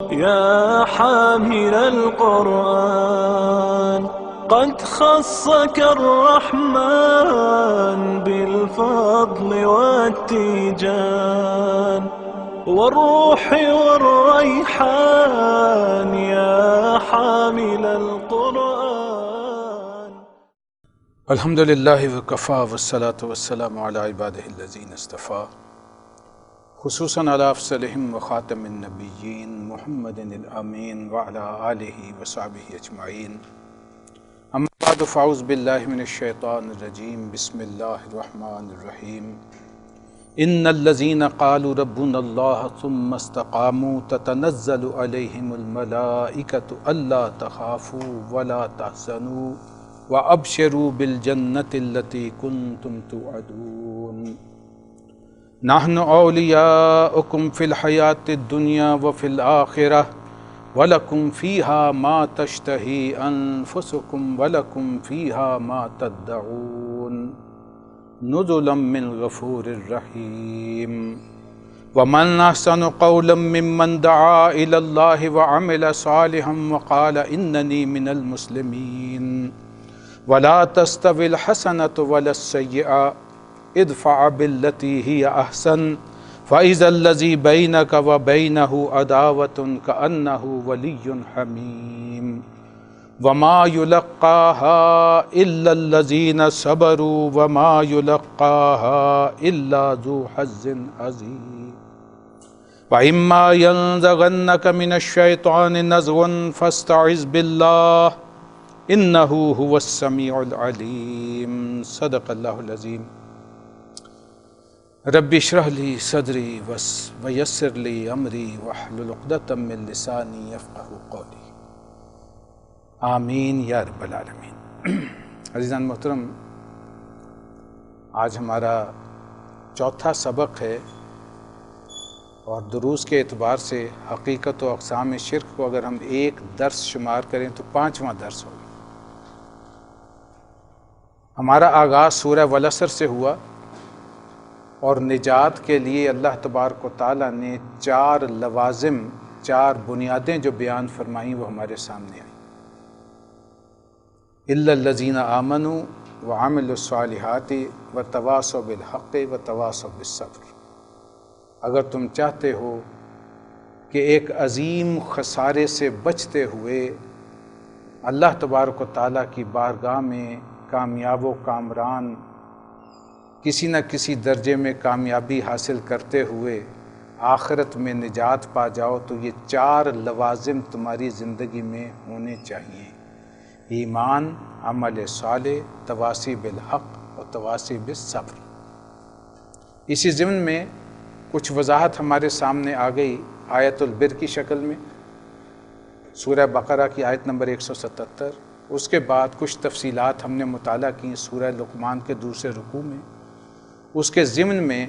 يا حامل القرآن قد خصك الرحمن بالفضل والتيجان والروح والريحان يا حامل القرآن. الحمد للہ وکفا والصلاة والسلام علی عبادہ الذین اصطفیٰ، خصوصاً علی افضلہم وخاتم النبیین محمد الامین وعلی آلہ وصحبہ اجمعین. اما بعد فاعوذ باللہ من الشیطان الرجیم. بسم اللہ الرحمن الرحیم. ان الذین قالوا ربنا اللہ ثم استقاموا تتنزل علیہم الملائکۃ الا تخافوا ولا تحزنوا وَأَبْشِرُوا بِالْجَنَّةِ الَّتِي كُنْتُمْ تُوعَدُونَ نَحْنُ أَوْلِيَاؤُكُمْ فِي الْحَيَاةِ الدُّنْيَا وَفِي الْآخِرَةِ وَلَكُمْ فِيهَا مَا تَشْتَهِي أَنفُسُكُمْ وَلَكُمْ فِيهَا مَا تَدَّعُونَ نُزُلًا مِّنْ غَفُورٍ رَّحِيمٍ. وَمَنْ أَحْسَنُ قَوْلًا مِّمَّنْ دَعَا إِلَى اللَّهِ وَعَمِلَ صَالِحًا وَقَالَ إِنَّنِي مِنَ الْمُسْلِمِينَ. وَلَا تَسْتَوِي الْحَسَنَةُ وَلَا السَّيِّئَةُ ادْفَعْ بِالَّتِي هِيَ أَحْسَنُ فَإِذَا الَّذِي بَيْنَكَ وَبَيْنَهُ عَدَاوَةٌ كَأَنَّهُ وَلِيٌّ حَمِيمٌ. وَمَا يُلَقَّاهَا إِلَّا الَّذِينَ صَبَرُوا وَمَا يُلَقَّاهَا إِلَّا ذُو حَظٍّ عَظِيمٍ. وَإِمَّا يَنزَغَنَّكَ مِنَ الشَّيْطَانِ نَزْغٌ فَاسْتَعِذْ بِاللَّهِ إِنَّهُ هُوَ السَّمِيعُ الْعَلِيمُ. صدق اللہ العظیم. رب اشرح لی صدری ویسر لی امری واحلل عقدۃ من لسانی یفقہوا قولی. آمین یا رب العالمین. عزیزان محترم، آج ہمارا چوتھا سبق ہے اور دروس کے اعتبار سے حقیقت و اقسام شرک کو اگر ہم ایک درس شمار کریں تو 5واں درس ہوگا. ہمارا آغاز سورہ والعصر سے ہوا اور نجات کے لیے اللہ تبارک و تعالیٰ نے 4 لوازم، 4 بنیادیں جو بیان فرمائیں وہ ہمارے سامنے آئیں. الا الذین آمنوا وعملوا الصالحات وتواصوا بالحق وتواصوا بالصبر. اگر تم چاہتے ہو کہ ایک عظیم خسارے سے بچتے ہوئے اللہ تبارک و تعالیٰ کی بارگاہ میں کامیاب و کامران کسی نہ کسی درجے میں کامیابی حاصل کرتے ہوئے آخرت میں نجات پا جاؤ تو یہ 4 لوازم تمہاری زندگی میں ہونے چاہیے: ایمان، عمل صالح، تواصی بالحق اور تواصی بالصبر. اسی ضمن میں کچھ وضاحت ہمارے سامنے آ گئی آیت البر کی شکل میں، سورہ بقرہ کی آیت نمبر 177. اس کے بعد کچھ تفصیلات ہم نے مطالعہ کی سورہ لقمان کے دوسرے رکوع میں. اس کے ضمن میں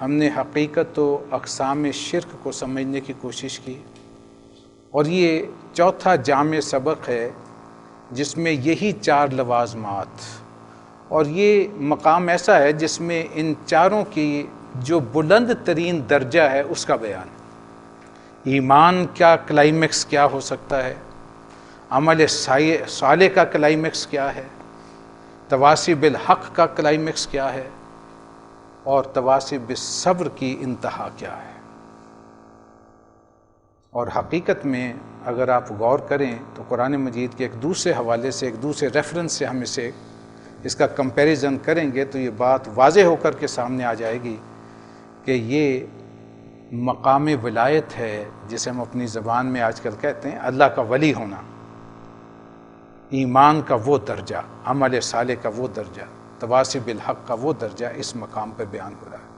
ہم نے حقیقت و اقسام شرک کو سمجھنے کی کوشش کی، اور یہ چوتھا جامع سبق ہے جس میں یہی 4 لوازمات اور یہ مقام ایسا ہے جس میں ان چاروں کی جو بلند ترین درجہ ہے اس کا بیان. ایمان کا کلائمیکس کیا ہو سکتا ہے، عمل صالح کا کلائمیکس کیا ہے، تواصی بالحق کا کلائمیکس کیا ہے، اور تواصی بالصبر کی انتہا کیا ہے. اور حقیقت میں اگر آپ غور کریں تو قرآن مجید کے ایک دوسرے حوالے سے، ایک دوسرے ریفرنس سے ہم اس کا کمپیریزن کریں گے تو یہ بات واضح ہو کر کے سامنے آ جائے گی کہ یہ مقام ولایت ہے جسے ہم اپنی زبان میں آج کل کہتے ہیں اللہ کا ولی ہونا. ایمان کا وہ درجہ، عمل صالح کا وہ درجہ، تواصی بالحق کا وہ درجہ اس مقام پر بیان ہو رہا ہے.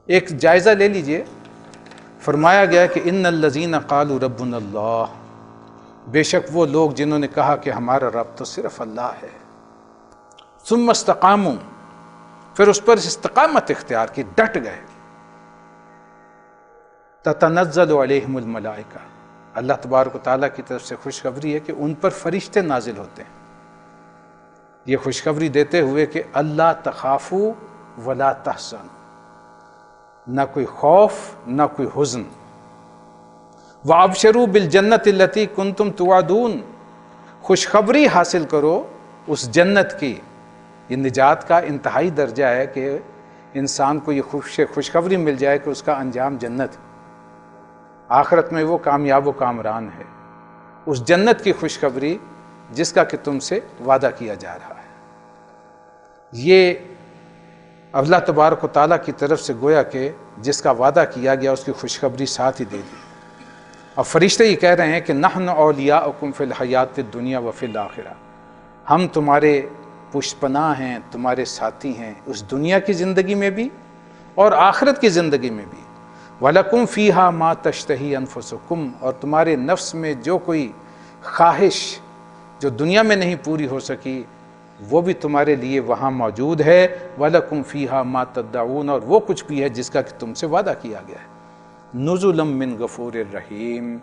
ایک جائزہ لے لیجئے. فرمایا گیا کہ ان الذین قالوا ربنا اللہ، بے شک وہ لوگ جنہوں نے کہا کہ ہمارا رب تو صرف اللہ ہے. ثم استقاموا، پھر اس پر استقامت اختیار کی، ڈٹ گئے. تتنزل علیہم الملائکہ، اللہ تبارک و تعالیٰ کی طرف سے خوشخبری ہے کہ ان پر فرشتے نازل ہوتے ہیں، یہ خوشخبری دیتے ہوئے کہ اللہ تخافوا ولا تحزنوا، نہ کوئی خوف نہ کوئی حزن. وَأَبْشِرُوا بِالْجَنَّةِ الَّتِي كُنْتُمْ تُوعَدُونَ، خوشخبری حاصل کرو اس جنت کی۔ یہ نجات کا انتہائی درجہ ہے کہ انسان کو یہ خوشخبری مل جائے کہ اس کا انجام جنت ہے، آخرت میں وہ کامیاب و کامران ہے۔ اس جنت کی خوشخبری جس کا کہ تم سے وعدہ کیا جا رہا ہے، یہ اللہ تبارک و تعالیٰ کی طرف سے گویا کہ جس کا وعدہ کیا گیا اس کی خوشخبری ساتھ ہی دے دی۔ اور فرشتے یہ کہہ رہے ہیں کہ نحن اولیاؤکم فی الحیات الدنیا وفی الآخرہ، ہم تمہارے پشت پناہ ہیں، تمہارے ساتھی ہیں اس دنیا کی زندگی میں بھی اور آخرت کی زندگی میں بھی۔ وَلَكُمْ فِيهَا مَا تَشْتَهِي أَنفُسُكُمْ، اور تمہارے نفس میں جو کوئی خواہش جو دنیا میں نہیں پوری ہو سکی وہ بھی تمہارے لیے وہاں موجود ہے۔ وَلَكُمْ فِيهَا مَا تَدَّعُونَ، اور وہ کچھ بھی ہے جس کا کہ تم سے وعدہ کیا گیا ہے۔ نُزُلًا مِّن غَفُورٍ رَحِيمٍ،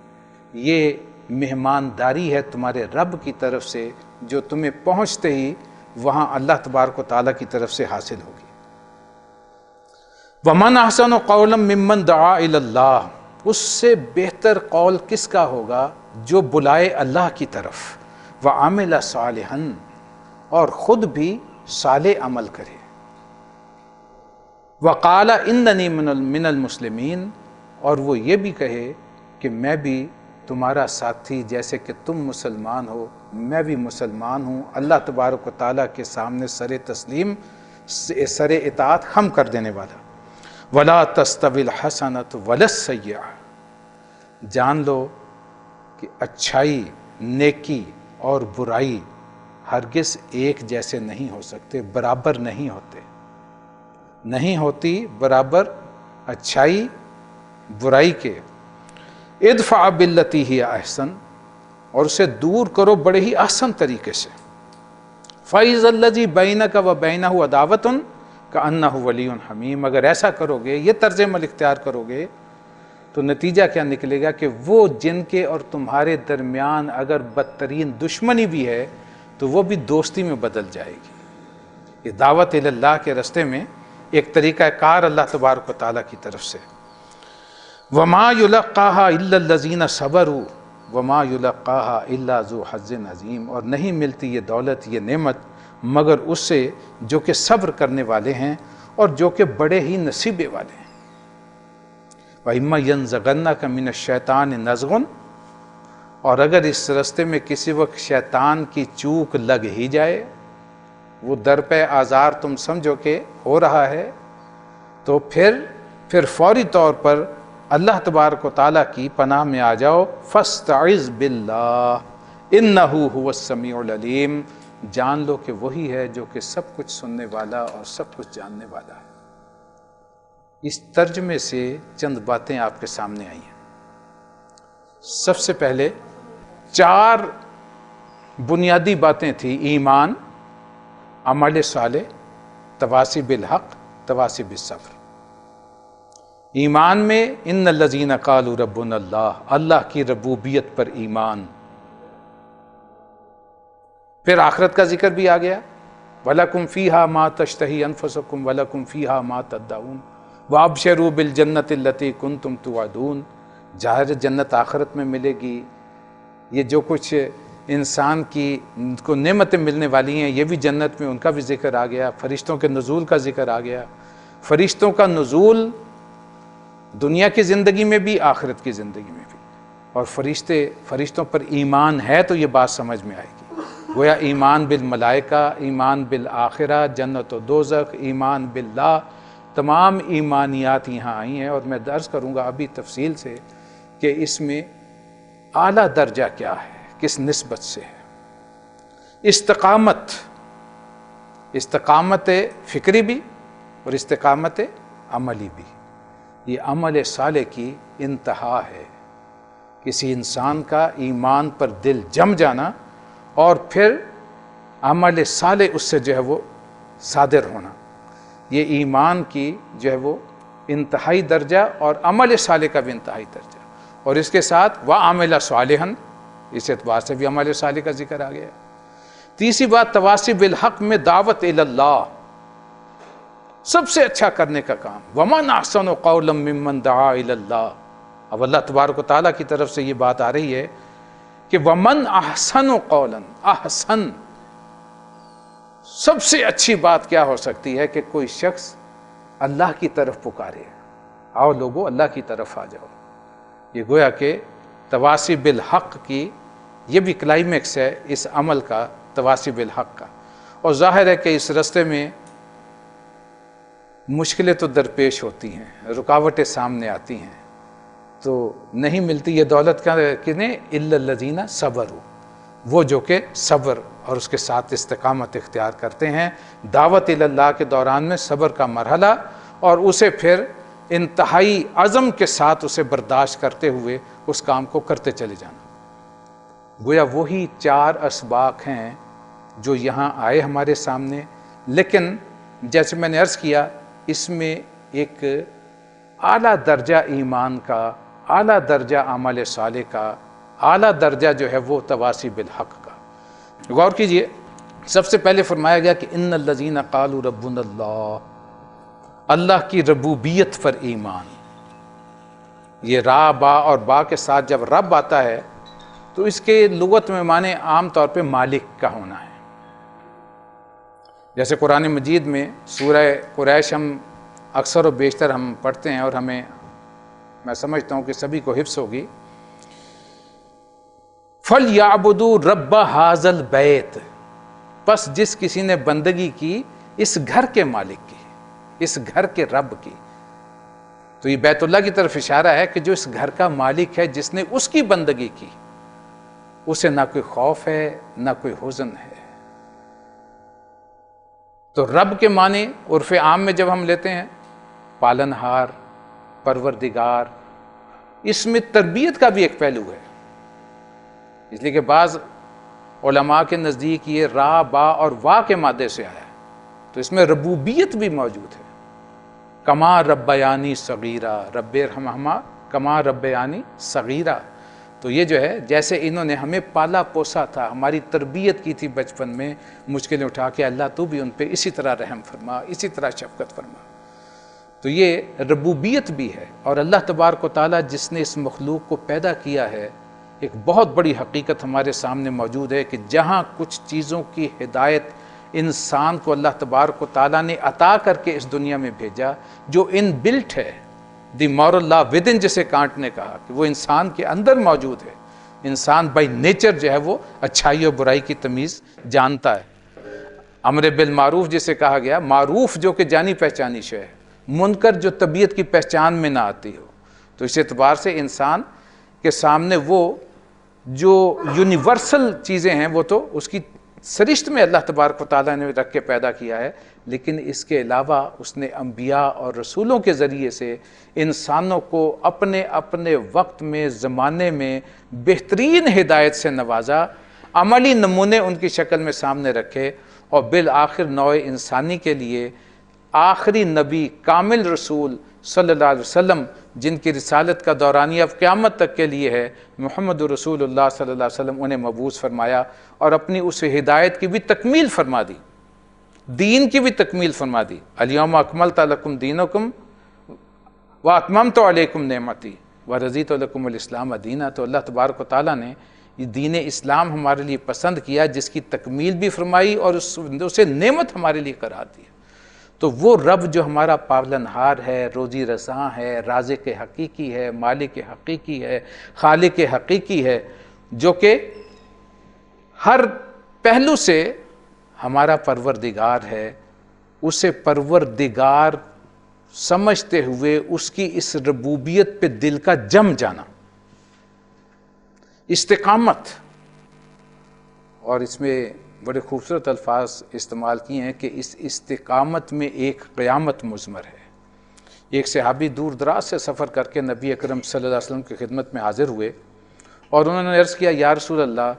یہ مہمانداری ہے تمہارے رب کی طرف سے جو تمہیں پہنچتے ہی وہاں اللہ تبارک و تعالیٰ کی طرف سے حاصل ہوگی۔ وَمَنْ أَحْسَنُ قَوْلًا مِّمَّنْ دَعَا إِلَى اللَّهِ، اس سے بہتر قول کس کا ہوگا جو بلائے اللہ کی طرف، وَعَمِلَ صَالِحًا، اور خود بھی صالح عمل کرے، وَقَالَ إِنَّنِي مِنَ الْمُسْلِمِينَ، اور وہ یہ بھی کہے کہ میں بھی تمہارا ساتھی، جیسے کہ تم مسلمان ہو میں بھی مسلمان ہوں، اللہ تبارک و تعالیٰ کے سامنے سر تسلیم سر اطاعت خم کر دینے والا۔ وَلَا تَسْتَوِي الْحَسَنَةُ وَلَا السَّيِّئَةُ، جان لو کہ اچھائی، نیکی اور برائی ہرگز ایک جیسے نہیں ہو سکتے، برابر نہیں ہوتے، نہیں ہوتی برابر اچھائی برائی کے۔ ادفع باللتی ہی احسن، اور اسے دور کرو بڑے ہی احسن طریقے سے۔ فَإِذَا الَّذِي بَيْنَكَ وَبَيْنَهُ عَدَاوَةٌ كَأَنَّهُ وَلِيٌّ حَمِيمٌ، اگر ایسا کرو گے، یہ طرز عمل اختیار کرو گے تو نتیجہ کیا نکلے گا کہ وہ جن کے اور تمہارے درمیان اگر بدترین دشمنی بھی ہے تو وہ بھی دوستی میں بدل جائے گی۔ یہ دعوت اللہ کے راستے میں ایک طریقہ کار اللہ تبارک و تعالیٰ کی طرف سے۔ وَمَا يُلَقَّاهَا إِلَّا الَّذِينَ صَبَرُوا وَمَا يُلَقَّاهَا إِلَّا ذُو حَظٍّ عَظِيمٍ، اور نہیں ملتی یہ دولت، یہ نعمت مگر اس سے جو کہ صبر کرنے والے ہیں اور جو کہ بڑے ہی نصیبے والے ہیں۔ وَإِمَّا يَنزَغَنَّكَ مِنَ الشَّيْطَانِ نَزْغٌ، اور اگر اس راستے میں کسی وقت شیطان کی چوک لگ ہی جائے، وہ در پہ آزار تم سمجھو کہ ہو رہا ہے، تو پھر فوری طور پر اللہ تبارک و تعالیٰ کی پناہ میں آ جاؤ۔ فَاسْتَعِذْ بِاللَّهِ إِنَّهُ هُوَ السَّمِيعُ الْعَلِيمُ، جان لو کہ وہی ہے جو کہ سب کچھ سننے والا اور سب کچھ جاننے والا ہے۔ اس ترجمے سے چند باتیں آپ کے سامنے آئی ہیں۔ سب سے پہلے 4 بنیادی باتیں تھیں: ایمان، عمل صالح، تواصی بالحق، تواصی بالصبر۔ ایمان میں ان الذین قالوا ربنا اللہ، اللہ کی ربوبیت پر ایمان۔ پھر آخرت کا ذکر بھی آ گیا، وَلَكُمْ فِيهَا مَا تَشْتَهِي أَنفُسُكُمْ وَلَكُمْ فِيهَا مَا تَدَّعُونَ وَأَبْشِرُوا بِالْجَنَّةِ الَّتِي كُنْتُمْ تُوعَدُونَ۔ ظاہر جنت آخرت میں ملے گی، یہ جو کچھ انسان کی کو نعمتیں ملنے والی ہیں یہ بھی جنت میں، ان کا بھی ذکر آ گیا۔ فرشتوں کے نزول کا ذکر آ گیا۔ فرشتوں کا نزول دنیا کی زندگی میں بھی، آخرت کی زندگی میں بھی، اور فرشتوں پر ایمان ہے تو یہ بات سمجھ میں آئے گی۔ گویا ایمان بالملائکہ، ایمان بالآخرہ، جنت و دوزخ، ایمان باللہ، تمام ایمانیات یہاں آئی ہیں۔ اور میں درس کروں گا ابھی تفصیل سے کہ اس میں اعلیٰ درجہ کیا ہے، کس نسبت سے ہے۔ استقامت فکری بھی اور استقامت عملی بھی، یہ عمل صالح کی انتہا ہے۔ کسی انسان کا ایمان پر دل جم جانا اور پھر عمل صالح اس سے جو ہے وہ صادر ہونا، یہ ایمان کی جو ہے وہ انتہائی درجہ اور عمل صالح کا بھی انتہائی درجہ۔ اور اس کے ساتھ وَعَمِلَ صَالِحًا، اس اعتبار سے بھی عمل صالح کا ذکر آ گیا۔ تیسری بات تواصی بالحق میں دعوت اللہ، سب سے اچھا کرنے کا کام۔ وَمَنْ أَحْسَنُ قَوْلًا مِّمَّنْ دَعَا إِلَى اللَّهِ، اب اللہ تبارک و تعالیٰ کی طرف سے یہ بات آ رہی ہے کہ وَمَنْ أَحْسَنُ قَوْلًا، احسن، سب سے اچھی بات کیا ہو سکتی ہے کہ کوئی شخص اللہ کی طرف پکارے، آؤ لوگو اللہ کی طرف آ جاؤ۔ یہ گویا کہ تواصی بالحق کی یہ بھی کلائمیکس ہے اس عمل کا، تواصی بالحق کا۔ اور ظاہر ہے کہ اس رستے میں مشکلیں تو درپیش ہوتی ہیں، رکاوٹیں سامنے آتی ہیں، تو نہیں ملتی یہ دولت کا کنہیں الا الذین صبروا، وہ جو کہ صبر اور اس کے ساتھ استقامت اختیار کرتے ہیں، دعوت اللہ کے دوران میں صبر کا مرحلہ، اور اسے پھر انتہائی عزم کے ساتھ اسے برداشت کرتے ہوئے اس کام کو کرتے چلے جانا۔ گویا وہی 4 اسباق ہیں جو یہاں آئے ہمارے سامنے، لیکن جیسے میں نے عرض کیا اس میں ایک اعلیٰ درجہ ایمان کا، اعلیٰ درجہ اعمال صالح کا، اعلیٰ درجہ جو ہے وہ تواصی بالحق کا۔ غور کیجئے، سب سے پہلے فرمایا گیا کہ ان الذین قالوا ربنا اللہ، اللہ کی ربوبیت پر ایمان۔ یہ را با اور با کے ساتھ جب رب آتا ہے تو اس کے لغت میں معنی عام طور پہ مالک کا ہونا ہے۔ جیسے قرآن مجید میں سورہ قریش ہم اکثر و بیشتر ہم پڑھتے ہیں، اور میں سمجھتا ہوں کہ سبھی کو حفظ ہوگی، فَلْيَعْبُدُوا رَبَّ هَذَا الْبَيْتِ، پس جس کسی نے بندگی کی اس گھر کے مالک کی، اس گھر کے رب کی، تو یہ بیت اللہ کی طرف اشارہ ہے کہ جو اس گھر کا مالک ہے، جس نے اس کی بندگی کی، اسے نہ کوئی خوف ہے نہ کوئی حزن ہے۔ تو رب کے معنی عرف عام میں جب ہم لیتے ہیں پالنہار، پروردگار، اس میں تربیت کا بھی ایک پہلو ہے، اس لیے کہ بعض علماء کے نزدیک یہ را با اور وا کے مادے سے آیا ہے، تو اس میں ربوبیت بھی موجود ہے۔ کما ربیانی صغیرہ، رب ارحمہما کما ربیانی صغیرہ، تو یہ جو ہے جیسے انہوں نے ہمیں پالا پوسا تھا، ہماری تربیت کی تھی بچپن میں، مشکلیں اٹھا کے، اللہ تو بھی ان پہ اسی طرح رحم فرما، اسی طرح شفقت فرما۔ تو یہ ربوبیت بھی ہے، اور اللہ تبارک و تعالیٰ جس نے اس مخلوق کو پیدا کیا ہے، ایک بہت بڑی حقیقت ہمارے سامنے موجود ہے کہ جہاں کچھ چیزوں کی ہدایت انسان کو اللہ تبارک و تعالیٰ نے عطا کر کے اس دنیا میں بھیجا، جو ان بلٹ ہے، دی مورل لا ود ان، جسے کانٹ نے کہا کہ وہ انسان کے اندر موجود ہے، انسان بائی نیچر جو ہے وہ اچھائی اور برائی کی تمیز جانتا ہے۔ امر بالمعروف جسے کہا گیا، معروف جو کہ جانی پہچانی شے ہے، منکر جو طبیعت کی پہچان میں نہ آتی ہو، تو اس اعتبار سے انسان کے سامنے وہ جو یونیورسل چیزیں ہیں وہ تو اس کی سرشت میں اللہ تبارک و تعالیٰ نے رکھ کے پیدا کیا ہے، لیکن اس کے علاوہ اس نے انبیاء اور رسولوں کے ذریعے سے انسانوں کو اپنے اپنے وقت میں، زمانے میں بہترین ہدایت سے نوازا، عملی نمونے ان کی شکل میں سامنے رکھے، اور بالآخر نوع انسانی کے لیے آخری نبی، کامل رسول صلی اللہ علیہ وسلم، جن کی رسالت کا دورانیہ اب قیامت تک کے لیے ہے، محمد رسول اللہ صلی اللہ علیہ وسلم، انہیں مبعوث فرمایا اور اپنی اس ہدایت کی بھی تکمیل فرما دی، دین کی بھی تکمیل فرما دی۔ الیوم اکملت لکم دینکم واتممت علیکم نعمتی ورضیت لکم الاسلام دینا۔ تو اللہ تبارک و تعالیٰ نے یہ دین اسلام ہمارے لیے پسند کیا، جس کی تکمیل بھی فرمائی اور اسے نعمت ہمارے لیے قرار دی۔ تو وہ رب جو ہمارا پالنہار ہے، روزی رساں ہے، رازق حقیقی ہے، مالک حقیقی ہے، خالق حقیقی ہے، جو کہ ہر پہلو سے ہمارا پروردگار ہے، اسے پروردگار سمجھتے ہوئے اس کی اس ربوبیت پہ دل کا جم جانا، استقامت، اور اس میں بڑے خوبصورت الفاظ استعمال کیے ہیں کہ اس استقامت میں ایک قیامت مضمر ہے۔ ایک صحابی دور دراز سے سفر کر کے نبی اکرم صلی اللہ علیہ وسلم کی خدمت میں حاضر ہوئے، اور انہوں نے عرض کیا، یا رسول اللہ،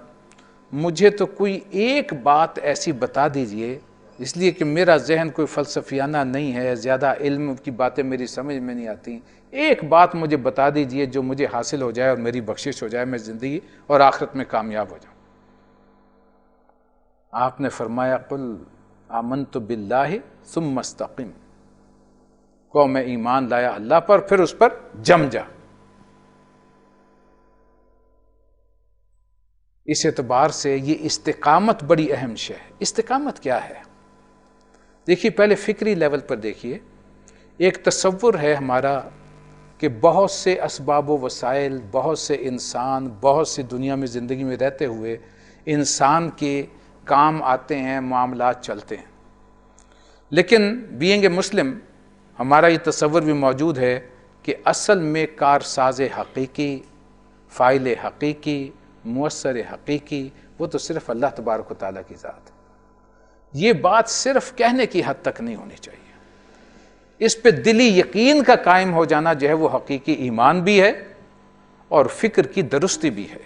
مجھے تو کوئی ایک بات ایسی بتا دیجئے، اس لیے کہ میرا ذہن کوئی فلسفیانہ نہیں ہے، زیادہ علم کی باتیں میری سمجھ میں نہیں آتی، ایک بات مجھے بتا دیجئے جو مجھے حاصل ہو جائے اور میری بخشش ہو جائے، میں زندگی اور آخرت میں کامیاب ہو جاؤں۔ آپ نے فرمایا، قل آمنت باللہ ثم استقم، کو میں ایمان لایا اللہ پر، پھر اس پر جم جا۔ اس اعتبار سے یہ استقامت بڑی اہم شے ہے۔ استقامت کیا ہے؟ دیکھیے، پہلے فکری لیول پر دیکھیے، ایک تصور ہے ہمارا کہ بہت سے اسباب و وسائل، بہت سے انسان، بہت سی دنیا میں زندگی میں رہتے ہوئے انسان کے کام آتے ہیں، معاملات چلتے ہیں، لیکن بینگ اے مسلم ہمارا یہ تصور بھی موجود ہے کہ اصل میں کارساز حقیقی، فاعل حقیقی، مؤثر حقیقی وہ تو صرف اللہ تبارک و تعالیٰ کی ذات ہے۔ یہ بات صرف کہنے کی حد تک نہیں ہونی چاہیے، اس پہ دلی یقین کا قائم ہو جانا جو ہے وہ حقیقی ایمان بھی ہے اور فکر کی درستی بھی ہے۔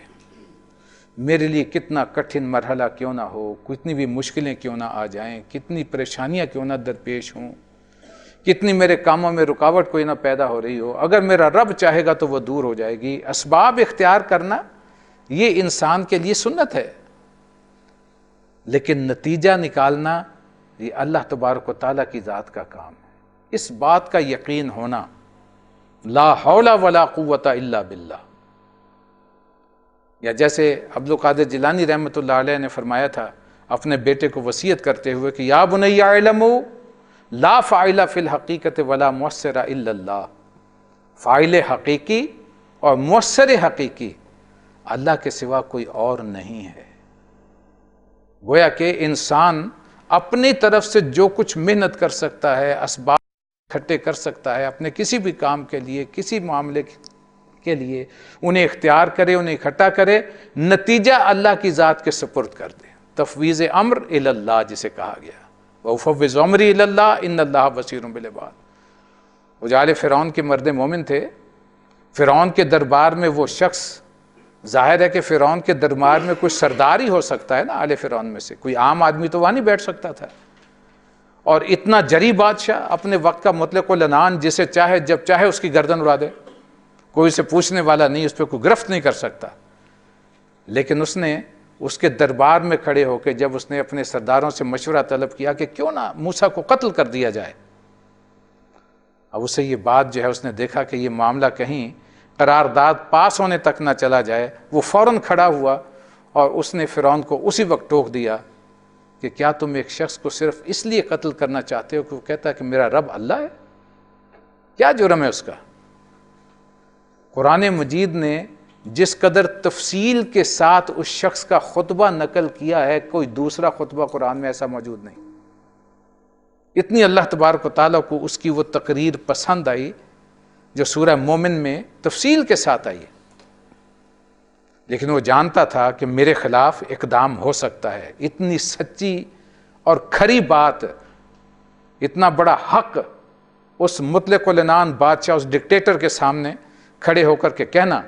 میرے لیے کتنا کٹھن مرحلہ کیوں نہ ہو، کتنی بھی مشکلیں کیوں نہ آ جائیں، کتنی پریشانیاں کیوں نہ درپیش ہوں، کتنی میرے کاموں میں رکاوٹ کوئی نہ پیدا ہو رہی ہو، اگر میرا رب چاہے گا تو وہ دور ہو جائے گی۔ اسباب اختیار کرنا یہ انسان کے لیے سنت ہے، لیکن نتیجہ نکالنا یہ اللہ تبارک و تعالیٰ کی ذات کا کام ہے۔ اس بات کا یقین ہونا، لا حول ولا قوت الا باللہ، یا جیسے عبد القادر جیلانی رحمۃ اللہ علیہ نے فرمایا تھا اپنے بیٹے کو وصیت کرتے ہوئے کہ یا بنی اعلموا لا فاعل فی الحقیقت ولا مؤثر الا اللہ، فاعل حقیقی اور مؤثر حقیقی اللہ کے سوا کوئی اور نہیں ہے۔ گویا کہ انسان اپنی طرف سے جو کچھ محنت کر سکتا ہے، اسباب اکٹھے کر سکتا ہے اپنے کسی بھی کام کے لیے، کسی معاملے کے لیے، انہیں اختیار کرے، انہیں اکٹھا کرے، نتیجہ اللہ کی ذات کے سپرد کر دے۔ تفویض امر الی اللہ جسے کہا گیا، وَأُفَوِّضُ أَمْرِي إِلَى اللَّهِ إِنَّ اللَّهَ بَصِيرٌ بِالْعِبَادِ۔ وہ جال فرعون کے مرد مومن تھے، فرعون کے دربار میں وہ شخص، ظاہر ہے کہ فرعون کے دربار میں کوئی سردار ہی ہو سکتا ہے نا، آل فرعون میں سے کوئی عام آدمی تو وہاں نہیں بیٹھ سکتا تھا، اور اتنا جری بادشاہ، اپنے وقت کا مطلق العنان، جسے چاہے جب چاہے اس کی گردن اڑا دے، کوئی اسے پوچھنے والا نہیں، اس پہ کوئی گرفت نہیں کر سکتا۔ لیکن اس نے اس کے دربار میں کھڑے ہو کے جب اس نے اپنے سرداروں سے مشورہ طلب کیا کہ کیوں نہ موسیٰ کو قتل کر دیا جائے، اب اسے یہ بات جو ہے اس نے دیکھا کہ یہ معاملہ کہیں قرارداد پاس ہونے تک نہ چلا جائے، وہ فوراً کھڑا ہوا اور اس نے فرعون کو اسی وقت ٹوک دیا کہ کیا تم ایک شخص کو صرف اس لیے قتل کرنا چاہتے ہو کہ وہ کہتا ہے کہ میرا رب اللہ ہے؟ کیا جرم ہے اس کا؟ قرآن مجید نے جس قدر تفصیل کے ساتھ اس شخص کا خطبہ نقل کیا ہے، کوئی دوسرا خطبہ قرآن میں ایسا موجود نہیں۔ اتنی اللہ تبارک و تعالیٰ کو اس کی وہ تقریر پسند آئی جو سورہ مومن میں تفصیل کے ساتھ آئی ہے، لیکن وہ جانتا تھا کہ میرے خلاف اقدام ہو سکتا ہے۔ اتنی سچی اور کھری بات، اتنا بڑا حق اس مطلق العنان بادشاہ، اس ڈکٹیٹر کے سامنے کھڑے ہو کر کے کہنا،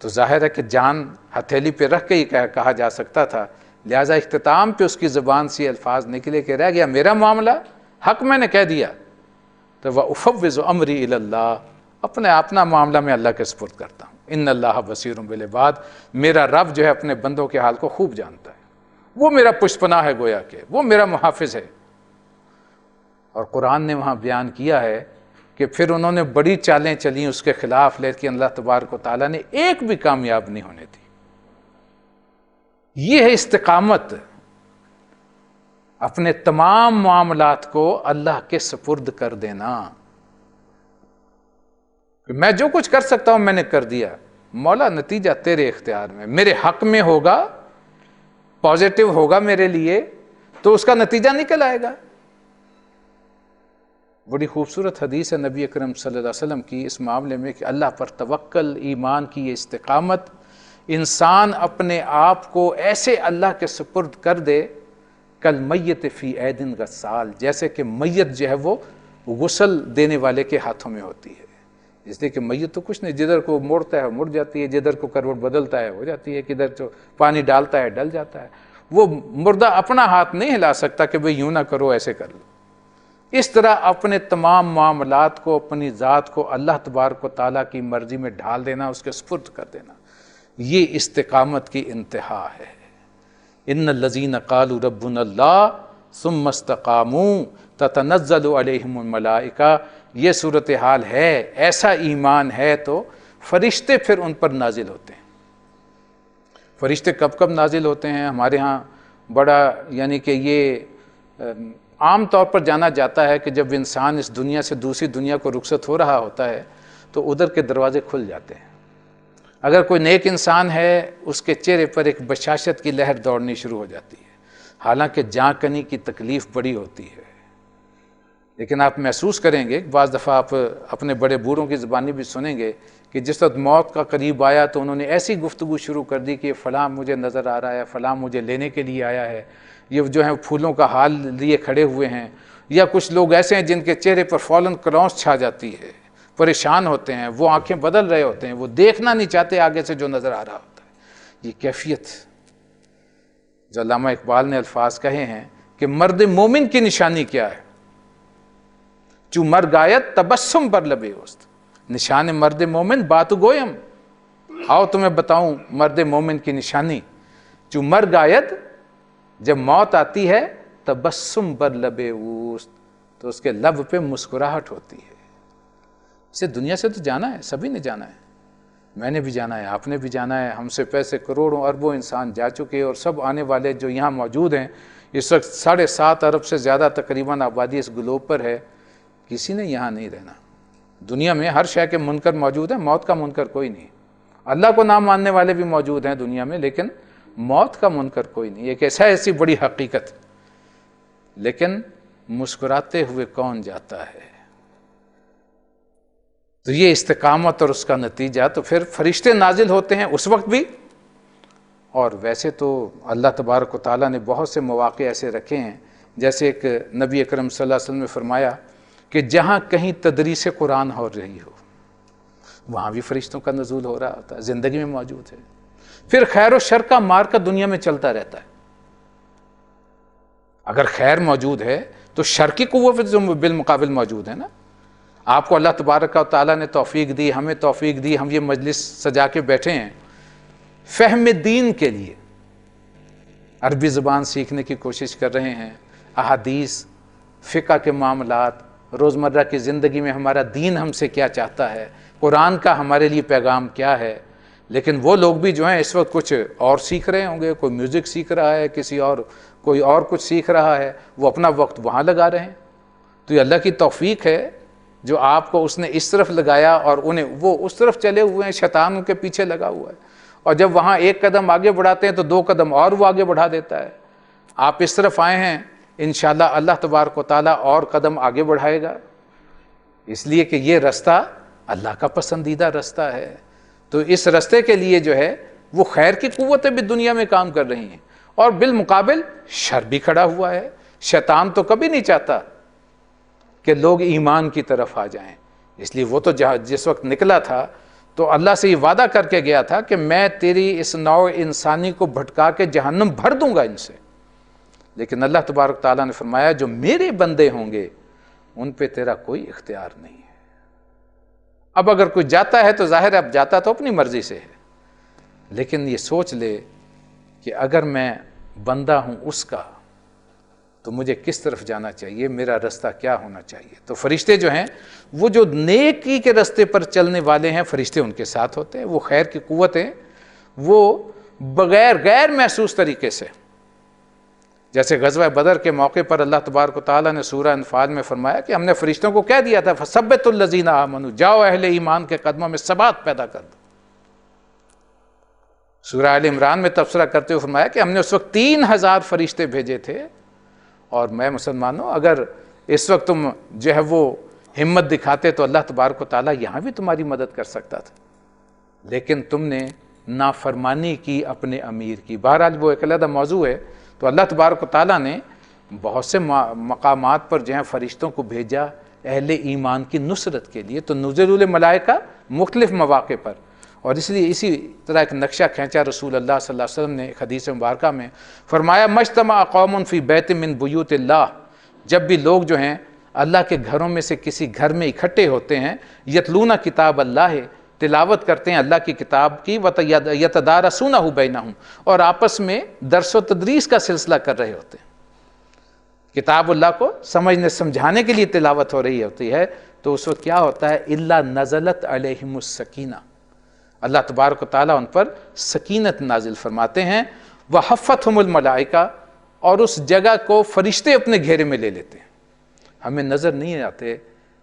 تو ظاہر ہے کہ جان ہتھیلی پہ رکھ کے ہی کہا جا سکتا تھا، لہٰذا اختتام پہ اس کی زبان سے الفاظ نکلے کہ رہ گیا میرا معاملہ، حق میں نے کہہ دیا، تو وَأُفَوِّضُ أَمْرِي إِلَى اللَّهِ، اپنا معاملہ میں اللہ کے سپرد کرتا ہوں۔ إِنَّ اللَّهَ بَصِيرٌ بِالْعِبَادِ، میرا رب جو ہے اپنے بندوں کے حال کو خوب جانتا ہے، وہ میرا پشپناہ ہے، گویا کہ وہ میرا محافظ ہے۔ اور قرآن نے وہاں بیان کیا ہے کہ پھر انہوں نے بڑی چالیں چلیں اس کے خلاف، لیکن اللہ تبارک و تعالیٰ نے ایک بھی کامیاب نہیں ہونے دی۔ یہ ہے استقامت، اپنے تمام معاملات کو اللہ کے سپرد کر دینا۔ میں جو کچھ کر سکتا ہوں میں نے کر دیا، مولا نتیجہ تیرے اختیار میں، میرے حق میں ہوگا، پازیٹو ہوگا میرے لیے تو اس کا نتیجہ نکل آئے گا۔ بڑی خوبصورت حدیث ہے نبی اکرم صلی اللہ علیہ وسلم کی اس معاملے میں کہ اللہ پر توکل، ایمان کی یہ استقامت، انسان اپنے آپ کو ایسے اللہ کے سپرد کر دے کل میت فی ایدن غسال، جیسے کہ میت جو ہے وہ غسل دینے والے کے ہاتھوں میں ہوتی ہے۔ اس لیے کہ میت تو کچھ نہیں، جدھر کو موڑتا ہے مڑ جاتی ہے، جدھر کو کروٹ بدلتا ہے ہو جاتی ہے، کدھر جو پانی ڈالتا ہے ڈل جاتا ہے۔ وہ مردہ اپنا ہاتھ نہیں ہلا سکتا کہ بھئی یوں نہ کرو ایسے کر لو۔ اس طرح اپنے تمام معاملات کو، اپنی ذات کو اللہ تبارک و تعالیٰ کی مرضی میں ڈھال دینا، اس کے سپرد کر دینا، یہ استقامت کی انتہا ہے۔ ان الذین قالوا ربنا اللہ ثم استقاموا تتنزل علیہم الملائکہ، یہ صورتحال ہے، ایسا ایمان ہے تو فرشتے پھر ان پر نازل ہوتے ہیں۔ فرشتے کب کب نازل ہوتے ہیں؟ ہمارے ہاں بڑا یعنی کہ یہ عام طور پر جانا جاتا ہے کہ جب انسان اس دنیا سے دوسری دنیا کو رخصت ہو رہا ہوتا ہے تو ادھر کے دروازے کھل جاتے ہیں. اگر کوئی نیک انسان ہے اس کے چہرے پر ایک بشاشت کی لہر دوڑنی شروع ہو جاتی ہے، حالانکہ جاں کنی کی تکلیف بڑی ہوتی ہے. لیکن آپ محسوس کریں گے، بعض دفعہ آپ اپنے بڑے بوڑھوں کی زبانی بھی سنیں گے کہ جس وقت موت کا قریب آیا تو انہوں نے ایسی گفتگو شروع کر دی کہ فلاں مجھے نظر آ رہا ہے، فلاں مجھے لینے کے لیے آیا ہے، یہ جو ہیں پھولوں کا حال لیے کھڑے ہوئے ہیں. یا کچھ لوگ ایسے ہیں جن کے چہرے پر فوراً کرونس چھا جاتی ہے، پریشان ہوتے ہیں، وہ آنکھیں بدل رہے ہوتے ہیں، وہ دیکھنا نہیں چاہتے آگے سے جو نظر آ رہا ہوتا ہے. یہ کیفیت جو علامہ اقبال نے الفاظ کہے ہیں کہ مرد مومن کی نشانی کیا ہے، چو مر گایت تبسم بر لب اوست. نشان مرد مومن بات گویم، آؤ تمہیں بتاؤں مرد مومن کی نشانی. چو مر گایت، جب موت آتی ہے، تبسم بر لب اوست، تو اس کے لب پہ مسکراہٹ ہوتی ہے. اسے دنیا سے تو جانا ہے، سبھی نے جانا ہے، میں نے بھی جانا ہے، آپ نے بھی جانا ہے، ہم سے پیسے کروڑوں اربوں انسان جا چکے اور سب آنے والے جو یہاں موجود ہیں. اس وقت 7.5 ارب سے زیادہ تقریباً آبادی اس گلوب پر ہے. کسی نے یہاں نہیں رہنا. دنیا میں ہر شے کے منکر موجود ہیں، موت کا منکر کوئی نہیں. اللہ کو نہ ماننے والے بھی موجود ہیں دنیا میں، لیکن موت کا منکر کوئی نہیں. ایک ایسی بڑی حقیقت. لیکن مسکراتے ہوئے کون جاتا ہے؟ تو یہ استقامت اور اس کا نتیجہ. تو پھر فرشتے نازل ہوتے ہیں اس وقت بھی. اور ویسے تو اللہ تبارک و تعالیٰ نے بہت سے مواقع ایسے رکھے ہیں، جیسے ایک نبی اکرم صلی اللہ علیہ وسلم نے فرمایا کہ جہاں کہیں تدریس قرآن ہو رہی ہو وہاں بھی فرشتوں کا نزول ہو رہا ہوتا ہے، زندگی میں موجود ہے. پھر خیر و شر کا مارکا دنیا میں چلتا رہتا ہے. اگر خیر موجود ہے تو شر کی قوت بالمقابل موجود ہے نا. آپ کو اللہ تبارک و تعالیٰ نے توفیق دی، ہمیں توفیق دی، ہم یہ مجلس سجا کے بیٹھے ہیں فہم دین کے لیے. عربی زبان سیکھنے کی کوشش کر رہے ہیں، احادیث، فقہ کے معاملات، روزمرہ کی زندگی میں ہمارا دین ہم سے کیا چاہتا ہے، قرآن کا ہمارے لیے پیغام کیا ہے. لیکن وہ لوگ بھی جو ہیں اس وقت کچھ اور سیکھ رہے ہوں گے، کوئی میوزک سیکھ رہا ہے، کوئی اور کچھ سیکھ رہا ہے، وہ اپنا وقت وہاں لگا رہے ہیں. تو یہ اللہ کی توفیق ہے جو آپ کو اس نے اس طرف لگایا اور انہیں وہ اس طرف چلے ہوئے ہیں، شیطان ان کے پیچھے لگا ہوا ہے. اور جب وہاں ایک قدم آگے بڑھاتے ہیں تو 2 قدم اور وہ آگے بڑھا دیتا ہے. آپ اس طرف آئے ہیں، انشاءاللہ اللہ تبارک و تعالیٰ اور قدم آگے بڑھائے گا، اس لیے کہ یہ رستہ اللہ کا پسندیدہ رستہ ہے. تو اس رستے کے لیے جو ہے وہ خیر کی قوتیں بھی دنیا میں کام کر رہی ہیں، اور بالمقابل شر بھی کھڑا ہوا ہے. شیطان تو کبھی نہیں چاہتا کہ لوگ ایمان کی طرف آ جائیں، اس لیے وہ تو جس وقت نکلا تھا تو اللہ سے یہ وعدہ کر کے گیا تھا کہ میں تیری اس نوع انسانی کو بھٹکا کے جہنم بھر دوں گا ان سے. لیکن اللہ تبارک تعالیٰ نے فرمایا جو میرے بندے ہوں گے ان پہ تیرا کوئی اختیار نہیں ہے. اب اگر کوئی جاتا ہے تو ظاہر ہے اب جاتا تو اپنی مرضی سے ہے، لیکن یہ سوچ لے کہ اگر میں بندہ ہوں اس کا تو مجھے کس طرف جانا چاہیے، میرا رستہ کیا ہونا چاہیے. تو فرشتے جو ہیں وہ جو نیکی کے رستے پر چلنے والے ہیں فرشتے ان کے ساتھ ہوتے ہیں. وہ خیر کی قوتیں وہ غیر محسوس طریقے سے، جیسے غزوہ بدر کے موقع پر اللہ تبارک و تعالیٰ نے سورہ انفال میں فرمایا کہ ہم نے فرشتوں کو کہہ دیا تھا فَثَبِّتُ الَّذِينَ آمَنُوا، جاؤ اہل ایمان کے قدموں میں ثبات پیدا کر دو. سورہ آل عمران میں تبصرہ کرتے ہوئے فرمایا کہ ہم نے اس وقت 3000 فرشتے بھیجے تھے، اور میں مسلمانوں اگر اس وقت تم جو ہے وہ ہمت دکھاتے تو اللہ تبارک و تعالیٰ یہاں بھی تمہاری مدد کر سکتا تھا، لیکن تم نے نافرمانی کی اپنے امیر کی. بہرحال وہ ایک علیحدہ موضوع ہے. تو اللہ تبارک و تعالیٰ نے بہت سے مقامات پر جو ہیں فرشتوں کو بھیجا اہل ایمان کی نصرت کے لیے. تو نزول الملائکہ مختلف مواقع پر، اور اس لیے اسی طرح ایک نقشہ کھینچا رسول اللہ صلی اللہ علیہ وسلم نے ایک حدیث مبارکہ میں فرمایا مجتمع قوم فی بیت من بیوت اللہ، جب بھی لوگ جو ہیں اللہ کے گھروں میں سے کسی گھر میں اکٹھے ہوتے ہیں، یتلون کتاب اللہ، تلاوت کرتے ہیں اللہ کی کتاب کی، یتدارسونہ بینہم، اور آپس میں درس و تدریس کا سلسلہ کر رہے ہوتے ہیں. کتاب اللہ کو سمجھنے سمجھانے کے لیے تلاوت ہو رہی ہوتی ہے، تو اس وقت کیا ہوتا ہے الا نزلت علیہم السکینہ، اللہ تبارک و تعالیٰ ان پر سکینت نازل فرماتے ہیں. وَحَفَّتْهُمُ الْمَلَائِکَةُ، اور اس جگہ کو فرشتے اپنے گھیرے میں لے لیتے ہیں. ہمیں نظر نہیں آتے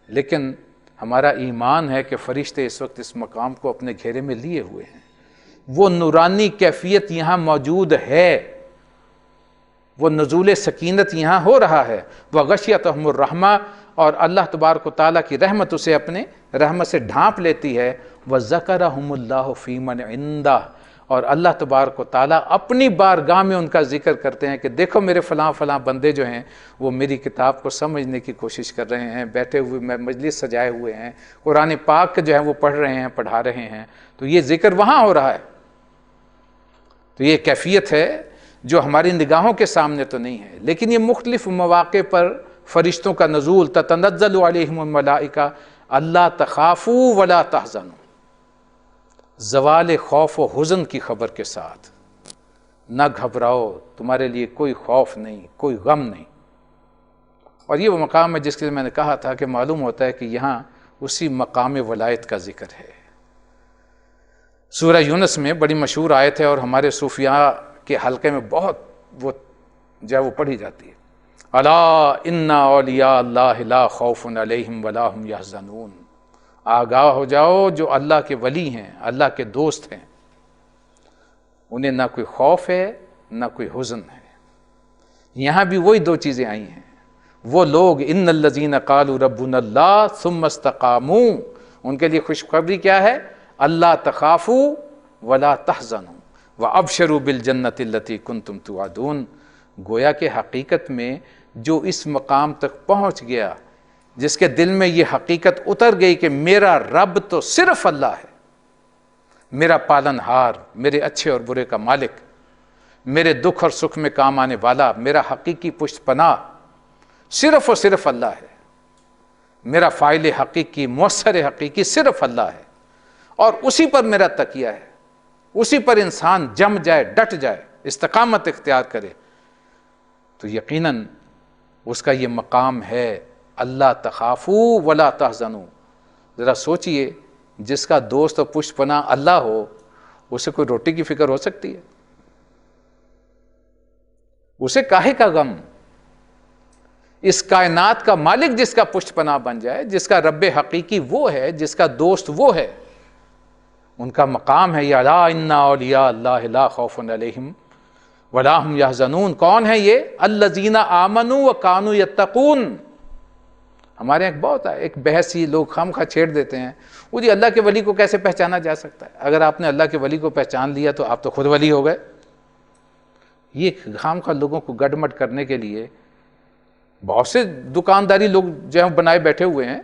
لیکن ہمارا ایمان ہے کہ فرشتے اس وقت اس مقام کو اپنے گھیرے میں لیے ہوئے ہیں. وہ نورانی کیفیت یہاں موجود ہے، وہ نزول سکینت یہاں ہو رہا ہے. وَغَشِيَتْهُمُ الرَّحْمَةُ، اور اللہ تبارک و تعالیٰ کی رحمت اسے اپنے رحمت سے ڈھانپ لیتی ہے. وَذَكَرَهُمُ اللَّهُ فِي مَنْ عِنْدَهُ، اور اللہ تبارک و تعالیٰ اپنی بارگاہ میں ان کا ذکر کرتے ہیں کہ دیکھو میرے فلاں فلاں بندے جو ہیں وہ میری کتاب کو سمجھنے کی کوشش کر رہے ہیں، بیٹھے ہوئے میں مجلس سجائے ہوئے ہیں، قرآن پاک جو ہے وہ پڑھ رہے ہیں، پڑھا رہے ہیں. تو یہ ذکر وہاں ہو رہا ہے. تو یہ کیفیت ہے جو ہماری نگاہوں کے سامنے تو نہیں ہے، لیکن یہ مختلف مواقع پر فرشتوں کا نزول. تتنزل علیہم الملائکہ اللہ تخافوا ولا تحزنوا، زوال خوف و حزن کی خبر کے ساتھ، نہ گھبراؤ، تمہارے لیے کوئی خوف نہیں، کوئی غم نہیں. اور یہ وہ مقام ہے جس کے لیے میں نے کہا تھا کہ معلوم ہوتا ہے کہ یہاں اسی مقام ولایت کا ذکر ہے. سورہ یونس میں بڑی مشہور آیت ہے اور ہمارے صوفیاء کے حلقے میں بہت وہ جو ہے وہ پڑھی جاتی ہے. الا ان اولیاء اللہ لا خوف علیہم ولا هم یحزنون، آگاہ ہو جاؤ جو اللہ کے ولی ہیں، اللہ کے دوست ہیں، انہیں نہ کوئی خوف ہے نہ کوئی حزن ہے. یہاں بھی وہی دو چیزیں آئی ہیں. وہ لوگ ان الذین قالوا ربنا اللہ ثم استقاموا، ان کے لیے خوشخبری کیا ہے؟ اللہ تخافوا ولا تحزنوا وابشروا بالجنۃ التی کنتم توعدون. گویا کہ حقیقت میں جو اس مقام تک پہنچ گیا، جس کے دل میں یہ حقیقت اتر گئی کہ میرا رب تو صرف اللہ ہے، میرا پالن ہار، میرے اچھے اور برے کا مالک، میرے دکھ اور سکھ میں کام آنے والا، میرا حقیقی پشت پناہ صرف اور صرف اللہ ہے، میرا فاعل حقیقی، مؤثر حقیقی صرف اللہ ہے، اور اسی پر میرا تکیہ ہے. اسی پر انسان جم جائے، ڈٹ جائے، استقامت اختیار کرے تو یقیناً اس کا یہ مقام ہے اللہ تخافوا ولا تحزنوا. ذرا سوچئے، جس کا دوست اور پشت پناہ اللہ ہو، اسے کوئی روٹی کی فکر ہو سکتی ہے؟ اسے کاہے کا غم؟ اس کائنات کا مالک جس کا پشت پناہ بن جائے، جس کا رب حقیقی وہ ہے، جس کا دوست وہ ہے، ان کا مقام ہے یا الا ان اولیاء اللہ لا خوف علیہم ولا هم یحزنون. کون ہے یہ؟ الذین آمنوا وکانوا یتقون. ہمارے یہاں بہت ہے ایک بحث ہی لوگ خام خواہ چھیڑ دیتے ہیں، وہ جی اللہ کے ولی کو کیسے پہچانا جا سکتا ہے؟ اگر آپ نے اللہ کے ولی کو پہچان لیا تو آپ تو خود ولی ہو گئے. یہ خام خواہ لوگوں کو گڈمٹ کرنے کے لیے بہت سے دکانداری لوگ جو ہیں بنائے بیٹھے ہوئے ہیں،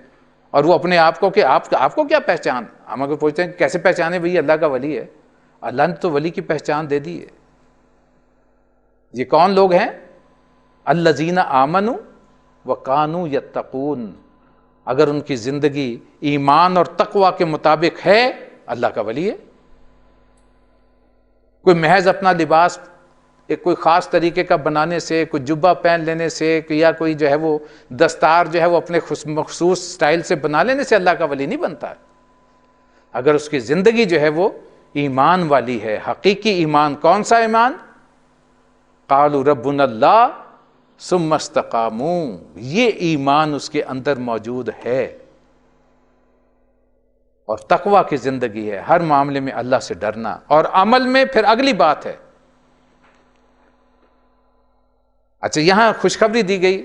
اور وہ اپنے آپ کو کہ آپ کو کیا پہچان؟ ہم اگر پوچھتے ہیں کیسے پہچانے بھئی اللہ کا ولی ہے؟ اللہ نے تو ولی کی پہچان دے دی ہے. یہ کون لوگ ہیں؟ الذین آمنوا وکانوا یتقون. اگر ان کی زندگی ایمان اور تقوی کے مطابق ہے، اللہ کا ولی ہے. کوئی محض اپنا لباس ایک کوئی خاص طریقے کا بنانے سے، کوئی جبہ پہن لینے سے، یا کوئی جو ہے وہ دستار جو ہے وہ اپنے مخصوص سٹائل سے بنا لینے سے اللہ کا ولی نہیں بنتا ہے. اگر اس کی زندگی جو ہے وہ ایمان والی ہے، حقیقی ایمان. کون سا ایمان؟ قالوا ربنا اللہ ثم استقاموا. یہ ایمان اس کے اندر موجود ہے، اور تقوی کی زندگی ہے، ہر معاملے میں اللہ سے ڈرنا. اور عمل میں پھر اگلی بات ہے. اچھا، یہاں خوشخبری دی گئی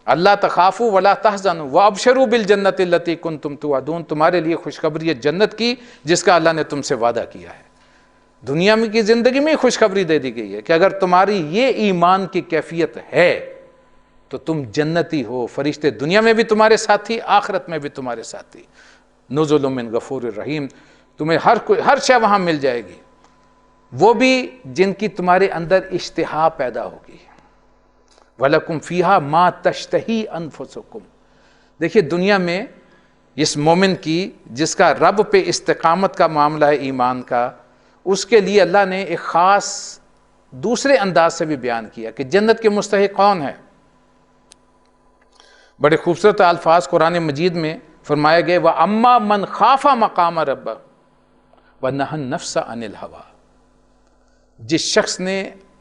اللہ تخافوا ولا تحزنوا وابشروا بالجنۃ التی کنتم توعدون. تمہارے لیے خوشخبری ہے جنت کی جس کا اللہ نے تم سے وعدہ کیا ہے. دنیا میں کی زندگی میں خوشخبری دے دی گئی ہے کہ اگر تمہاری یہ ایمان کی کیفیت ہے تو تم جنتی ہو. فرشتے دنیا میں بھی تمہارے ساتھی، آخرت میں بھی تمہارے ساتھی. نزل من غفور الرحیم. تمہیں ہر شے وہاں مل جائے گی، وہ بھی جن کی تمہارے اندر اشتہا پیدا ہوگی. وَلَكُمْ فِيهَا مَا تَشْتَهِي أَنفُسُكُمْ. دیکھیے دنیا میں اس مومن کی جس کا رب پہ استقامت کا معاملہ ہے، ایمان کا، اس کے لیے اللہ نے ایک خاص دوسرے انداز سے بھی بیان کیا کہ جنت کے مستحق کون ہے. بڑے خوبصورت الفاظ قرآن مجید میں فرمایا گئے وَأَمَّا مَنْ خَافَ مَقَامَ رَبَّهُ وَنَهَى النَّفْسَ عَنِ الْهَوَىٰ، جس شخص نے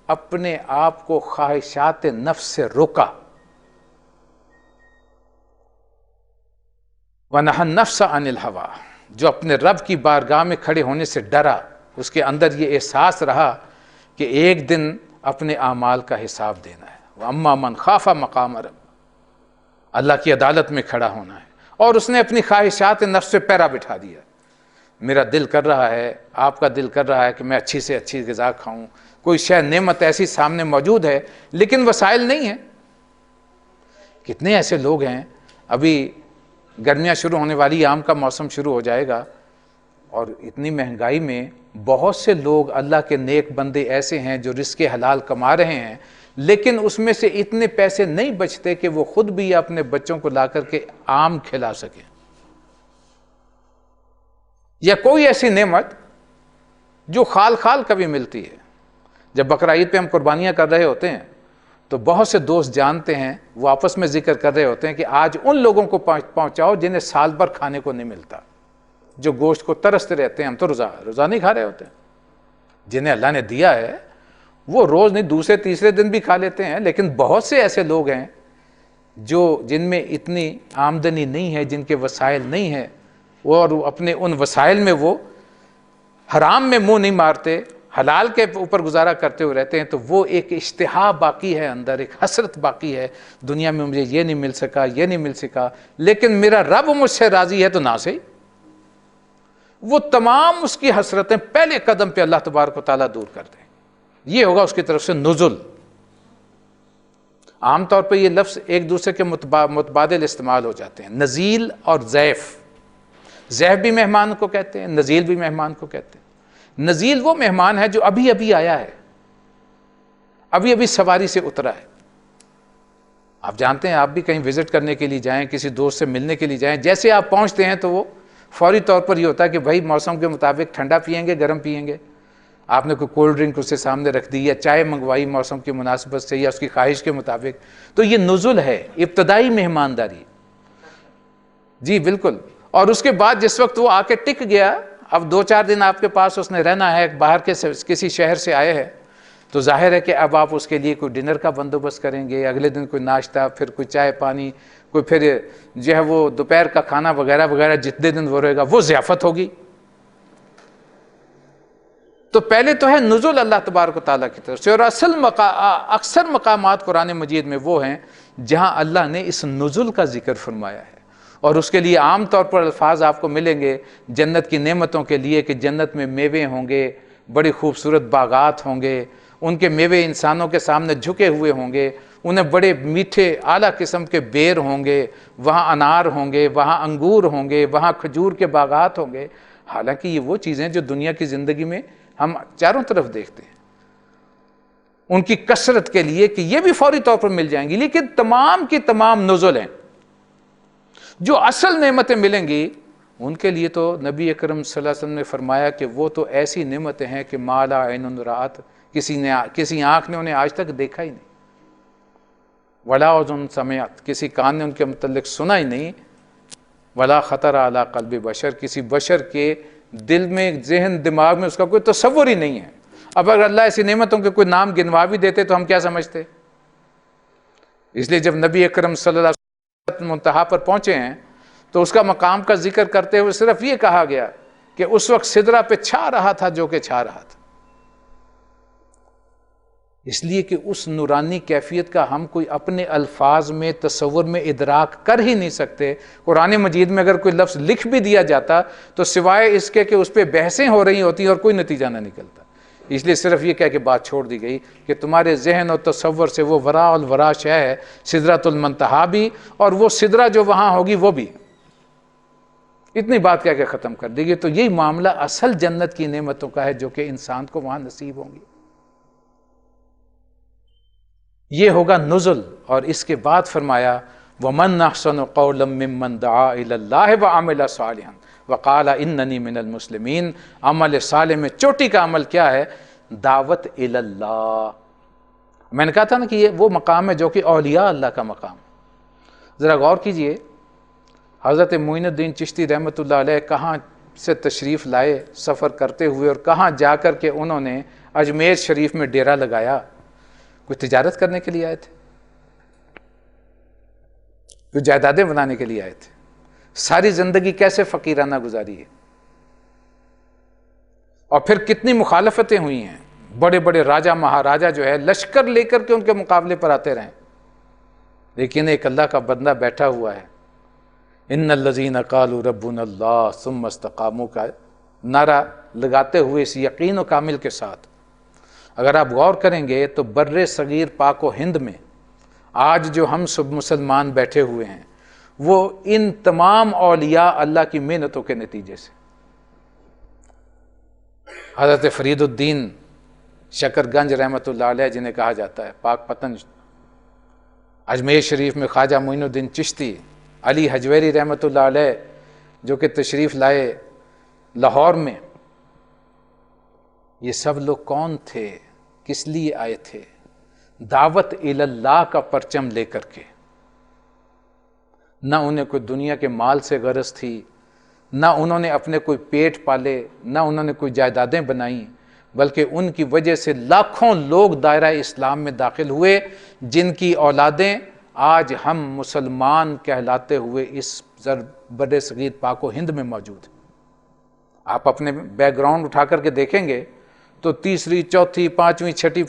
اپنے آپ کو خواہشات نفس سے روکا، وَنَهَى النَّفْسَ عَنِ الْهَوَىٰ، جو اپنے رب کی بارگاہ میں کھڑے ہونے سے ڈرا، اس کے اندر یہ احساس رہا کہ ایک دن اپنے اعمال کا حساب دینا ہے، وَأَمَّا مَنْ خَافَ مَقَامَ رَبِّهِ، اللہ کی عدالت میں کھڑا ہونا ہے، اور اس نے اپنی خواہشات نفس سے پیرا بٹھا دیا۔ میرا دل کر رہا ہے، آپ کا دل کر رہا ہے کہ میں اچھی سے اچھی غذا کھاؤں، کوئی شے نعمت ایسی سامنے موجود ہے لیکن وسائل نہیں ہیں۔ کتنے ایسے لوگ ہیں، ابھی گرمیاں شروع ہونے والی، آم کا موسم شروع ہو جائے گا، اور اتنی مہنگائی میں بہت سے لوگ اللہ کے نیک بندے ایسے ہیں جو رزق حلال کما رہے ہیں، لیکن اس میں سے اتنے پیسے نہیں بچتے کہ وہ خود بھی اپنے بچوں کو لا کر کے آم کھلا سکیں، یا کوئی ایسی نعمت جو خال خال کبھی ملتی ہے۔ جب بقرعید پہ ہم قربانیاں کر رہے ہوتے ہیں تو بہت سے دوست جانتے ہیں، وہ آپس میں ذکر کر رہے ہوتے ہیں کہ آج ان لوگوں کو پہنچاؤ جنہیں سال بھر کھانے کو نہیں ملتا، جو گوشت کو ترستے رہتے ہیں۔ ہم تو روزہ نہیں کھا رہے ہوتے، جنہیں اللہ نے دیا ہے وہ روز نہیں، دوسرے تیسرے دن بھی کھا لیتے ہیں، لیکن بہت سے ایسے لوگ ہیں جن میں اتنی آمدنی نہیں ہے، جن کے وسائل نہیں ہیں، اور اپنے ان وسائل میں وہ حرام میں منہ نہیں مارتے، حلال کے اوپر گزارا کرتے ہوئے رہتے ہیں، تو وہ ایک اشتہا باقی ہے اندر، ایک حسرت باقی ہے، دنیا میں مجھے یہ نہیں مل سکا، یہ نہیں مل سکا، لیکن میرا رب مجھ سے راضی ہے تو نہ صحیح۔ وہ تمام اس کی حسرتیں پہلے قدم پہ اللہ تبارک و تعالیٰ دور کر دیں، یہ ہوگا اس کی طرف سے نزل۔ عام طور پہ یہ لفظ ایک دوسرے کے متبادل استعمال ہو جاتے ہیں، نزیل اور ضیف۔ ضیف بھی مہمان کو کہتے ہیں، نزیل بھی مہمان کو کہتے ہیں۔ نزیل وہ مہمان ہے جو ابھی ابھی آیا ہے، ابھی ابھی سواری سے اترا ہے۔ آپ جانتے ہیں، آپ بھی کہیں وزٹ کرنے کے لیے جائیں، کسی دوست سے ملنے کے لیے جائیں، جیسے آپ پہنچتے ہیں تو وہ فوری طور پر یہ ہوتا ہے کہ بھائی موسم کے مطابق ٹھنڈا پئیں گے، گرم پئیں گے۔ آپ نے کوئی کولڈ ڈرنک اس کے سامنے رکھ دی، یا چائے منگوائی موسم کی مناسبت سے یا اس کی خواہش کے مطابق، تو یہ نزل ہے، ابتدائی مہمانداری۔ جی بالکل۔ اور اس کے بعد جس وقت وہ آ کے ٹک گیا، اب 2-4 دن آپ کے پاس اس نے رہنا ہے، باہر کے کسی شہر سے آئے ہیں، تو ظاہر ہے کہ اب آپ اس کے لیے کوئی ڈنر کا بندوبست کریں گے، اگلے دن کوئی ناشتہ، پھر کوئی چائے پانی، کوئی پھر جو ہے وہ دوپہر کا کھانا وغیرہ وغیرہ، جتنے دن وہ رہے گا وہ ضیافت ہوگی۔ تو پہلے تو ہے نزول اللہ تبارک و تعالیٰ کی طرف سے، اور اکثر مقامات قرآن مجید میں وہ ہیں جہاں اللہ نے اس نزول کا ذکر فرمایا ہے، اور اس کے لیے عام طور پر الفاظ آپ کو ملیں گے جنت کی نعمتوں کے لیے، کہ جنت میں میوے ہوں گے، بڑی خوبصورت باغات ہوں گے، ان کے میوے انسانوں کے سامنے جھکے ہوئے ہوں گے، انہیں بڑے میٹھے اعلیٰ قسم کے بیر ہوں گے، وہاں انار ہوں گے، وہاں انگور ہوں گے، وہاں کھجور کے باغات ہوں گے۔ حالانکہ یہ وہ چیزیں جو دنیا کی زندگی میں ہم چاروں طرف دیکھتے ہیں، ان کی کثرت کے لیے کہ یہ بھی فوری طور پر مل جائیں گی، لیکن تمام کی تمام نزل ہیں۔ جو اصل نعمتیں ملیں گی ان کے لیے تو نبی اکرم صلی اللہ علیہ وسلم نے فرمایا کہ وہ تو ایسی نعمتیں ہیں کہ ما لا عین رأت، کسی آنکھ نے انہیں آج تک دیکھا ہی نہیں، ولا اذن سمعت، کسی کان نے ان کے متعلق سنا ہی نہیں، ولا خطر علی قلب بشر، کسی بشر کے دل میں، ذہن دماغ میں اس کا کوئی تصور ہی نہیں ہے۔ اب اگر اللہ ایسی نعمتوں کے کوئی نام گنوا بھی دیتے تو ہم کیا سمجھتے؟ اس لیے جب نبی اکرم صلی اللہ علیہ وسلم منتہا پر پہنچے ہیں تو اس کا مقام کا ذکر کرتے ہوئے صرف یہ کہا گیا کہ اس وقت سدرہ پہ چھا رہا تھا جو کہ چھا رہا تھا، اس لیے کہ اس نورانی کیفیت کا ہم کوئی اپنے الفاظ میں، تصور میں ادراک کر ہی نہیں سکتے۔ قرآن مجید میں اگر کوئی لفظ لکھ بھی دیا جاتا تو سوائے اس کے کہ اس پہ بحثیں ہو رہی ہوتی اور کوئی نتیجہ نہ نکلتا، اس لیے صرف یہ کہہ کے بات چھوڑ دی گئی کہ تمہارے ذہن اور تصور سے وہ وراء الورا شے ہے، سدرۃ المنتہا بھی، اور وہ سدرہ جو وہاں ہوگی وہ بھی، اتنی بات کہہ کے ختم کر دی گئی۔ تو یہی معاملہ اصل جنت کی نعمتوں کا ہے جو کہ انسان کو وہاں نصیب ہوں گی، یہ ہوگا نزل۔ اور اس کے بعد فرمایا وَمَنْ أَحْسَنُ قَوْلًا مِّمَّنْ دَعَا إِلَى اللَّهِ وَعَمِلَ صَالِحًا وَقَالَ إِنَّنِي مِنَ الْمُسْلِمِينَ۔ عمل صالح میں چوٹی کا عمل کیا ہے؟ دعوت الی اللہ۔ میں نے کہا تھا نا کہ یہ وہ مقام ہے جو کہ اولیاء اللہ کا مقام۔ ذرا غور کیجئے، حضرت معین الدین چشتی رحمۃ اللہ علیہ کہاں سے تشریف لائے سفر کرتے ہوئے، اور کہاں جا کر کے انہوں نے اجمیر شریف میں ڈیرا لگایا؟ کوئی تجارت کرنے کے لیے آئے تھے؟ کوئی جائیدادیں بنانے کے لیے آئے تھے؟ ساری زندگی کیسے فقیرانہ گزاری ہے؟ اور پھر کتنی مخالفتیں ہوئی ہیں، بڑے بڑے راجہ مہاراجہ جو ہے لشکر لے کر کے ان کے مقابلے پر آتے رہے، لیکن ایک اللہ کا بندہ بیٹھا ہوا ہے، ان الذین قالوا ربنا اللہ ثم استقاموا کا نعرہ لگاتے ہوئے اس یقین و کامل کے ساتھ۔ اگر آپ غور کریں گے تو بر صغیر پاک و ہند میں آج جو ہم سب مسلمان بیٹھے ہوئے ہیں، وہ ان تمام اولیاء اللہ کی محنتوں کے نتیجے سے۔ حضرت فرید الدین شکر گنج رحمۃ اللہ علیہ جنہیں کہا جاتا ہے، پاک پتن، اجمیر شریف میں خواجہ معین الدین چشتی، علی حجویری رحمۃ اللہ علیہ جو کہ تشریف لائے لاہور میں، یہ سب لوگ کون تھے؟ کس لیے آئے تھے؟ دعوت اللہ کا پرچم لے کر کے۔ نہ انہیں کوئی دنیا کے مال سے غرض تھی، نہ انہوں نے اپنے کوئی پیٹ پالے، نہ انہوں نے کوئی جائیدادیں بنائیں، بلکہ ان کی وجہ سے لاکھوں لوگ دائرہ اسلام میں داخل ہوئے، جن کی اولادیں آج ہم مسلمان کہلاتے ہوئے اس بر صغیر پاک و ہند میں موجود ہیں۔ آپ اپنے بیک گراؤنڈ اٹھا کر کے دیکھیں گے تو تیسری، چوتھی، پانچویں، چھٹی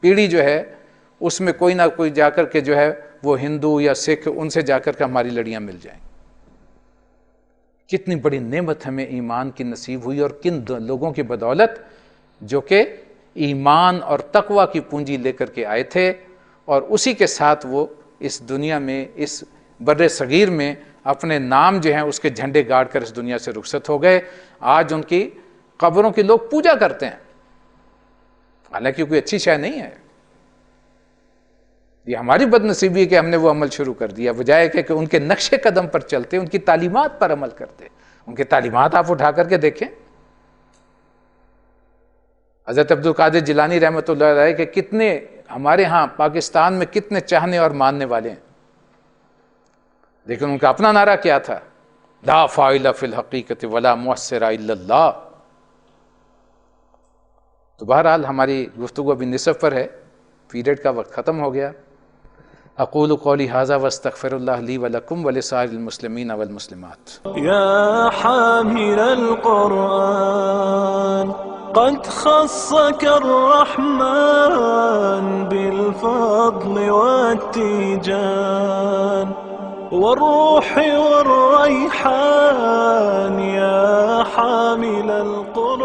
پیڑھی جو ہے اس میں کوئی نہ کوئی جا کر کے جو ہے وہ ہندو یا سکھ، ان سے جا کر کے ہماری لڑیاں مل جائیں۔ کتنی بڑی نعمت ہمیں ایمان کی نصیب ہوئی، اور کن لوگوں کی بدولت جو کہ ایمان اور تقوی کی پونجی لے کر کے آئے تھے، اور اسی کے ساتھ وہ اس دنیا میں، اس بر صغیر میں اپنے نام جو ہیں اس کے جھنڈے گاڑ کر اس دنیا سے رخصت ہو گئے۔ آج ان کی قبروں کی لوگ پوجا کرتے ہیں، حالانکہ کوئی اچھی شے نہیں ہے۔ یہ ہماری بد نصیبی ہے کہ ہم نے وہ عمل شروع کر دیا، بجائے کہ ان کے نقش قدم پر چلتے، ان کی تعلیمات پر عمل کرتے۔ ان کی تعلیمات آپ اٹھا کر کے دیکھیں۔ حضرت عبد القادر جیلانی رحمۃ اللہ علیہ کے کتنے ہمارے ہاں پاکستان میں کتنے چاہنے اور ماننے والے ہیں، لیکن ان کا اپنا نعرہ کیا تھا؟ لا فاعل فی الحقیقت ولا مؤثر الا اللہ۔ تو بہرحال ہماری گفتگو ابھی نصف پر ہے، پیریڈ کا وقت ختم ہو گیا۔ اقول قولی ھذا واستغفر اللہ لی ولکم ولسائر المسلمین والمسلمات۔ يا حامل القرآن قد خصك الرحمن بالفضل والتيجان والروح والريحان، يا حامل القرآن